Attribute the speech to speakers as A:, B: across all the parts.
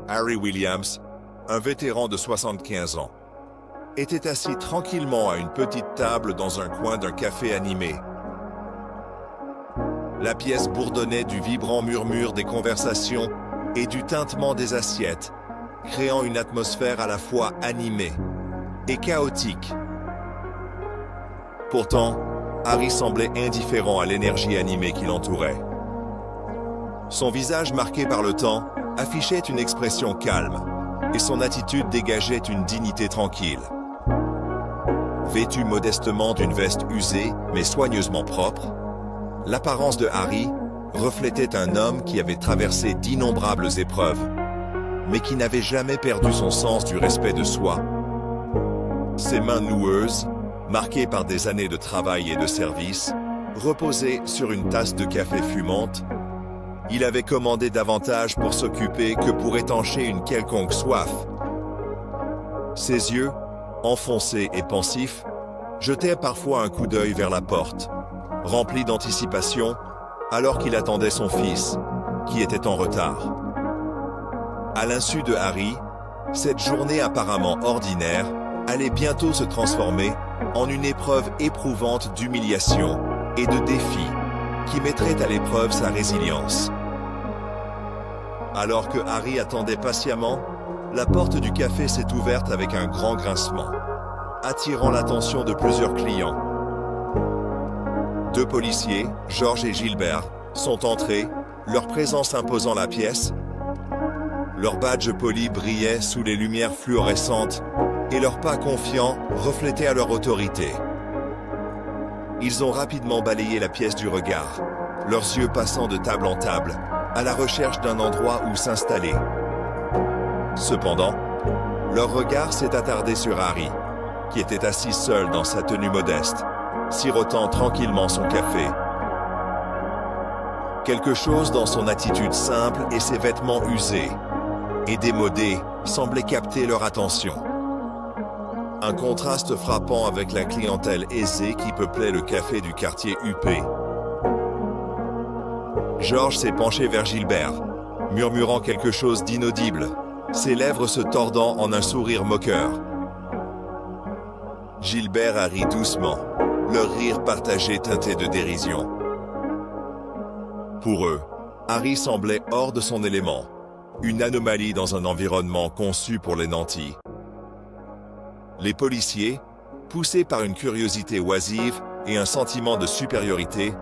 A: Harry Williams, un vétéran de 75 ans, était assis tranquillement à une petite table dans un coin d'un café animé. La pièce bourdonnait du vibrant murmure des conversations et du tintement des assiettes, créant une atmosphère à la fois animée et chaotique. Pourtant, Harry semblait indifférent à l'énergie animée qui l'entourait. Son visage marqué par le temps affichait une expression calme et son attitude dégageait une dignité tranquille. Vêtu modestement d'une veste usée mais soigneusement propre, l'apparence de Harry reflétait un homme qui avait traversé d'innombrables épreuves, mais qui n'avait jamais perdu son sens du respect de soi. Ses mains noueuses, marquées par des années de travail et de service, reposaient sur une tasse de café fumante. Il avait commandé davantage pour s'occuper que pour étancher une quelconque soif. Ses yeux, enfoncés et pensifs, jetaient parfois un coup d'œil vers la porte, rempli d'anticipation, alors qu'il attendait son fils, qui était en retard. À l'insu de Harry, cette journée apparemment ordinaire allait bientôt se transformer en une épreuve éprouvante d'humiliation et de défi qui mettrait à l'épreuve sa résilience. Alors que Harry attendait patiemment, la porte du café s'est ouverte avec un grand grincement, attirant l'attention de plusieurs clients. Deux policiers, George et Gilbert, sont entrés, leur présence imposant la pièce. Leurs badges polis brillaient sous les lumières fluorescentes et leurs pas confiants reflétaient leur autorité. Ils ont rapidement balayé la pièce du regard, leurs yeux passant de table en table, à la recherche d'un endroit où s'installer. Cependant, leur regard s'est attardé sur Harry, qui était assis seul dans sa tenue modeste, sirotant tranquillement son café. Quelque chose dans son attitude simple et ses vêtements usés et démodés semblait capter leur attention. Un contraste frappant avec la clientèle aisée qui peuplait le café du quartier huppé. George s'est penché vers Gilbert, murmurant quelque chose d'inaudible, ses lèvres se tordant en un sourire moqueur. Gilbert a ri doucement, leur rire partagé teinté de dérision. Pour eux, Harry semblait hors de son élément, une anomalie dans un environnement conçu pour les nantis. Les policiers, poussés par une curiosité oisive et un sentiment de supériorité,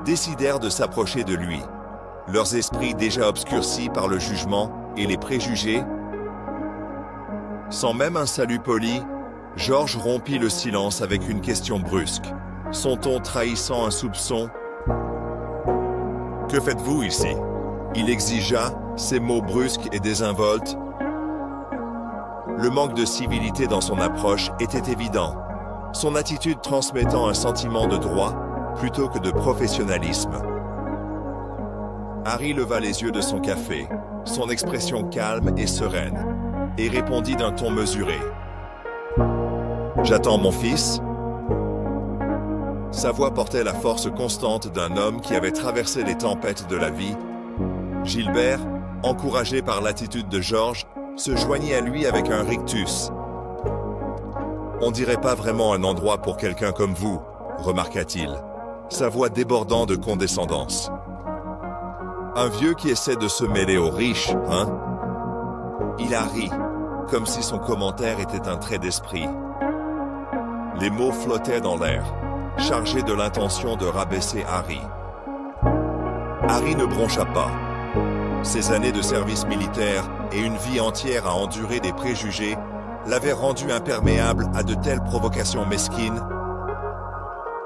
A: décidèrent de s'approcher de lui, leurs esprits déjà obscurcis par le jugement et les préjugés. Sans même un salut poli, George rompit le silence avec une question brusque, son ton trahissant un soupçon. « Que faites-vous ici ?» Il exigea, ses mots brusques et désinvoltes. Le manque de civilité dans son approche était évident, son attitude transmettant un sentiment de droit plutôt que de professionnalisme. Harry leva les yeux de son café, son expression calme et sereine, et répondit d'un ton mesuré. « J'attends mon fils ?» Sa voix portait la force constante d'un homme qui avait traversé les tempêtes de la vie. Gilbert, encouragé par l'attitude de George, se joignit à lui avec un rictus. « On dirait pas vraiment un endroit pour quelqu'un comme vous, » remarqua-t-il, sa voix débordant de condescendance. « Un vieux qui essaie de se mêler aux riches, hein ?» Il a ri, comme si son commentaire était un trait d'esprit. Les mots flottaient dans l'air, chargés de l'intention de rabaisser Harry. Harry ne broncha pas. Ses années de service militaire et une vie entière à endurer des préjugés l'avaient rendu imperméable à de telles provocations mesquines.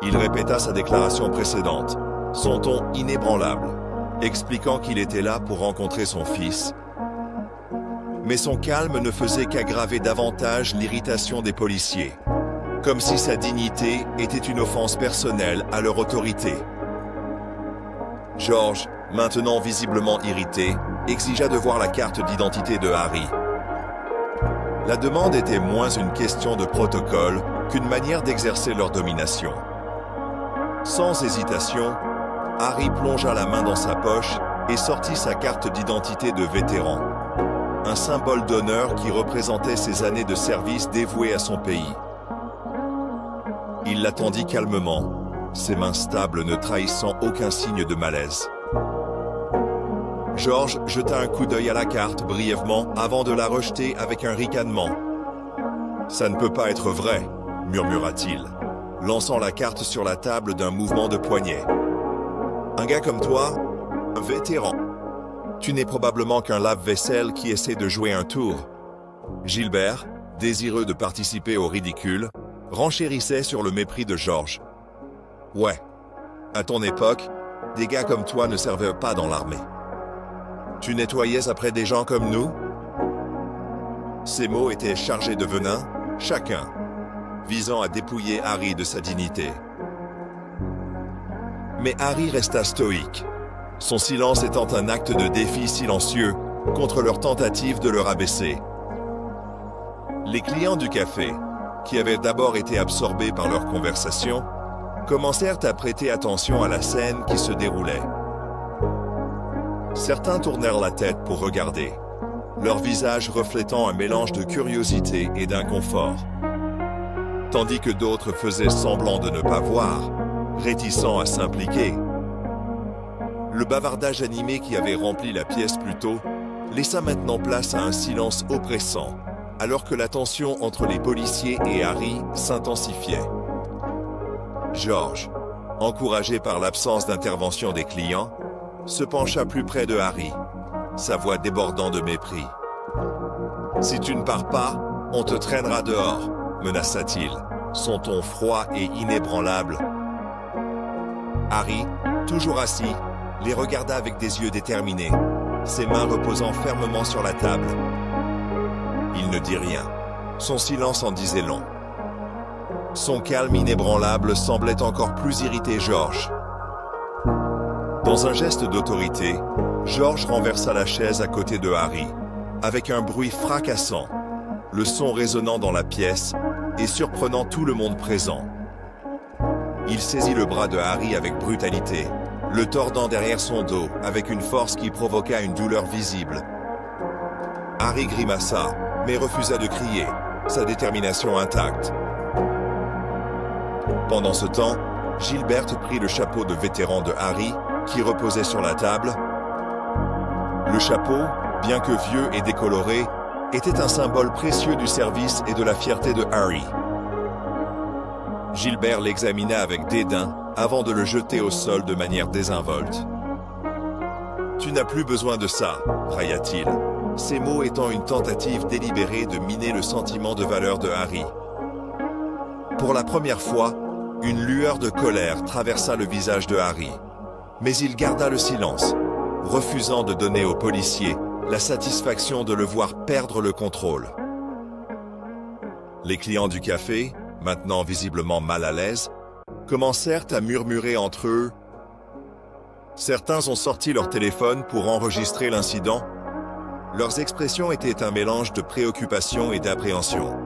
A: Il répéta sa déclaration précédente, son ton inébranlable, expliquant qu'il était là pour rencontrer son fils. Mais son calme ne faisait qu'aggraver davantage l'irritation des policiers, comme si sa dignité était une offense personnelle à leur autorité. George, maintenant visiblement irrité, exigea de voir la carte d'identité de Harry. La demande était moins une question de protocole qu'une manière d'exercer leur domination. Sans hésitation, Harry plongea la main dans sa poche et sortit sa carte d'identité de vétéran. un symbole d'honneur qui représentait ses années de service dévouées à son pays. Il l'attendit calmement, ses mains stables ne trahissant aucun signe de malaise. George jeta un coup d'œil à la carte brièvement avant de la rejeter avec un ricanement. « Ça ne peut pas être vrai », murmura-t-il, lançant la carte sur la table d'un mouvement de poignet. « Un gars comme toi, un vétéran. Tu n'es probablement qu'un lave-vaisselle qui essaie de jouer un tour. » Gilbert, désireux de participer au ridicule, renchérissait sur le mépris de George. « Ouais, à ton époque, des gars comme toi ne servaient pas dans l'armée. Tu nettoyais après des gens comme nous ?» Ces mots étaient chargés de venin, chacun, visant à dépouiller Harry de sa dignité. Mais Harry resta stoïque, son silence étant un acte de défi silencieux contre leur tentative de le rabaisser. Les clients du café, qui avaient d'abord été absorbés par leur conversation, commencèrent à prêter attention à la scène qui se déroulait. Certains tournèrent la tête pour regarder, leur visage reflétant un mélange de curiosité et d'inconfort, tandis que d'autres faisaient semblant de ne pas voir, réticents à s'impliquer. Le bavardage animé qui avait rempli la pièce plus tôt laissa maintenant place à un silence oppressant, alors que la tension entre les policiers et Harry s'intensifiait. George, encouragé par l'absence d'intervention des clients, se pencha plus près de Harry, sa voix débordant de mépris. « Si tu ne pars pas, on te traînera dehors », menaça-t-il, son ton froid et inébranlable. Harry, toujours assis, les regarda avec des yeux déterminés, ses mains reposant fermement sur la table. Il ne dit rien. Son silence en disait long. Son calme inébranlable semblait encore plus irriter George. Dans un geste d'autorité, George renversa la chaise à côté de Harry, avec un bruit fracassant, le son résonnant dans la pièce et surprenant tout le monde présent. Il saisit le bras de Harry avec brutalité, le tordant derrière son dos avec une force qui provoqua une douleur visible. Harry grimaça, mais refusa de crier, sa détermination intacte. Pendant ce temps, Gilbert prit le chapeau de vétéran de Harry, qui reposait sur la table. Le chapeau, bien que vieux et décoloré, était un symbole précieux du service et de la fierté de Harry. Gilbert l'examina avec dédain avant de le jeter au sol de manière désinvolte. « Tu n'as plus besoin de ça, » railla-t-il, ces mots étant une tentative délibérée de miner le sentiment de valeur de Harry. Pour la première fois, une lueur de colère traversa le visage de Harry, mais il garda le silence, refusant de donner aux policiers la satisfaction de le voir perdre le contrôle. Les clients du café, maintenant visiblement mal à l'aise, commencèrent à murmurer entre eux. Certains ont sorti leur téléphone pour enregistrer l'incident. Leurs expressions étaient un mélange de préoccupation et d'appréhension.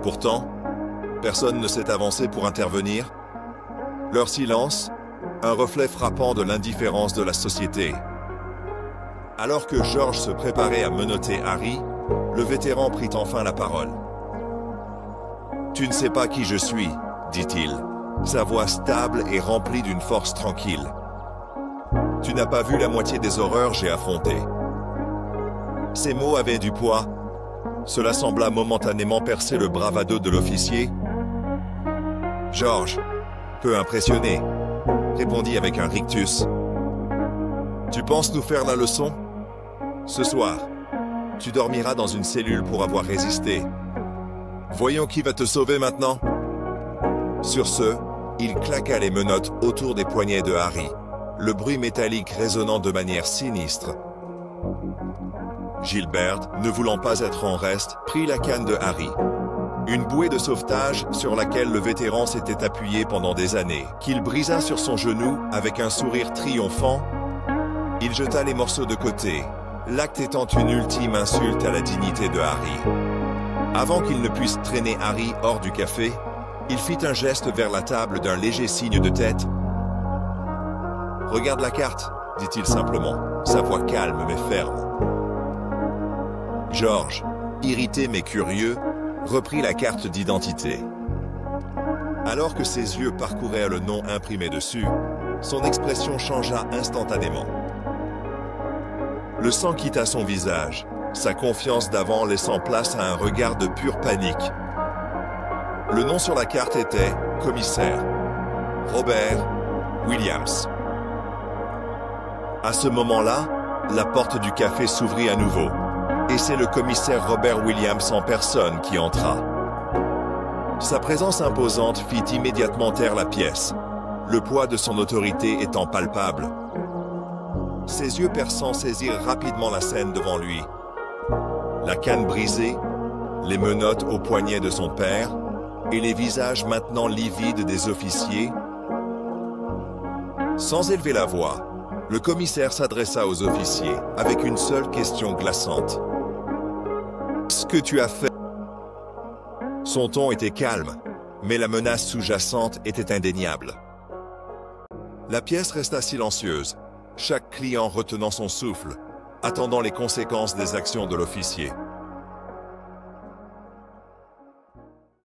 A: Pourtant, personne ne s'est avancé pour intervenir. Leur silence, un reflet frappant de l'indifférence de la société. Alors que George se préparait à menotter Harry, le vétéran prit enfin la parole. « Tu ne sais pas qui je suis, » dit-il, sa voix stable et remplie d'une force tranquille. « Tu n'as pas vu la moitié des horreurs j'ai affrontées. » Ces mots avaient du poids. Cela sembla momentanément percer le bravado de l'officier. George, peu impressionné, répondit avec un rictus. « Tu penses nous faire la leçon? Ce soir, tu dormiras dans une cellule pour avoir résisté. Voyons qui va te sauver maintenant. » Sur ce, il claqua les menottes autour des poignets de Harry, le bruit métallique résonnant de manière sinistre. Gilbert, ne voulant pas être en reste, prit la canne de Harry. Une bouée de sauvetage sur laquelle le vétéran s'était appuyé pendant des années, qu'il brisa sur son genou avec un sourire triomphant. Il jeta les morceaux de côté, l'acte étant une ultime insulte à la dignité de Harry. Avant qu'il ne puisse traîner Harry hors du café, il fit un geste vers la table d'un léger signe de tête. « Regarde la carte, dit-il simplement, sa voix calme mais ferme. George, irrité mais curieux, reprit la carte d'identité. Alors que ses yeux parcouraient le nom imprimé dessus, son expression changea instantanément. Le sang quitta son visage, sa confiance d'avant laissant place à un regard de pure panique. Le nom sur la carte était « Commissaire Robert Williams ». À ce moment-là, la porte du café s'ouvrit à nouveau, et c'est le commissaire Robert Williams en personne qui entra. Sa présence imposante fit immédiatement taire la pièce, le poids de son autorité étant palpable. Ses yeux perçants saisirent rapidement la scène devant lui. La canne brisée, les menottes au poignet de son père, et les visages maintenant livides des officiers. Sans élever la voix, le commissaire s'adressa aux officiers avec une seule question glaçante. « Ce que tu as fait ?» Son ton était calme, mais la menace sous-jacente était indéniable. La pièce resta silencieuse, chaque client retenant son souffle, attendant les conséquences des actions de l'officier.